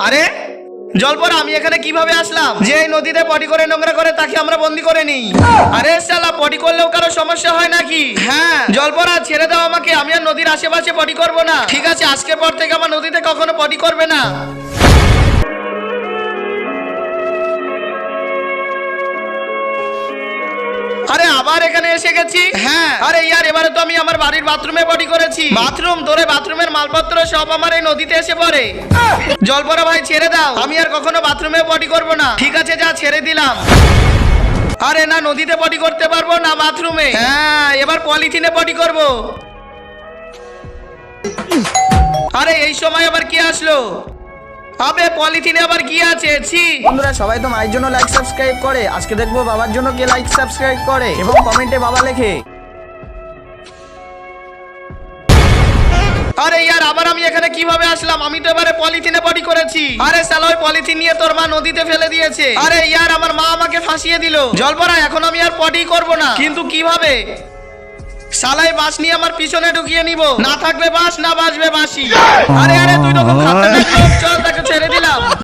আরে জলপরা আমি এখানে কিভাবে আসলাম? যে এই নদীতে পটি করে নোংরা করে তাকে আমরা বন্দি করে নিই। আরে শালা পটি করলেও কারো সমস্যা হয় নাকি? হ্যাঁ জলপরা ছেড়ে দাও আমাকে, আমি আর নদীর আশেপাশে পটি করব না। ঠিক আছে, আজকের পর থেকে আমার নদীতে কখনো পটি করবে না। আরে আবার এখানে এসে গেছি। হ্যাঁ আরে ইয়ার এবারে তো আমি আমার বাড়ির বাথরুমে পটি করেছি। বাথরুম তোরে বাথরুমের মালপত্র সব আমার এই নদীতে এসে পড়ে। জলপরা ভাই ছেড়ে দাও, আমি আর কখনো বাথরুমে পটি করব না। ঠিক আছে যা ছেড়ে দিলাম। আরে না নদীতে পটি করতে পারবো না বাথরুমে। হ্যাঁ এবার পলিথিনে পটি করব। আরে এই সময় আবার কি আসলো? আবে পলিথিনে আবার কি আছে? ছি। বন্ধুরা সবাই তো মায়ের জন্য লাইক সাবস্ক্রাইব করে, আজকে দেখবো বাবার জন্য কে লাইক সাবস্ক্রাইব করে এবং কমেন্টে বাবা লেখে। আরে ইয়ার আবার আমি এখানে কিভাবে আসলাম? আমি তো এবারে পলিথিনে পটি করেছি। আরে শালা ওই পলিথিন নিয়ে তোর মা নদীতে ফেলে দিয়েছে। আরে ইয়ার আমার মা আমাকে ফাঁসিয়ে দিল। জলপরা এখন আমি আর পটি করব না। কিন্তু কিভাবে? শালাই বাঁশ নিয়ে আমার পিছনে ঢুকিয়ে নিব। না থাকবে বাঁশ, না বাজবে বাঁশি। আরে আরে তুই তো খুব খতরনাক লোক, চল তাকে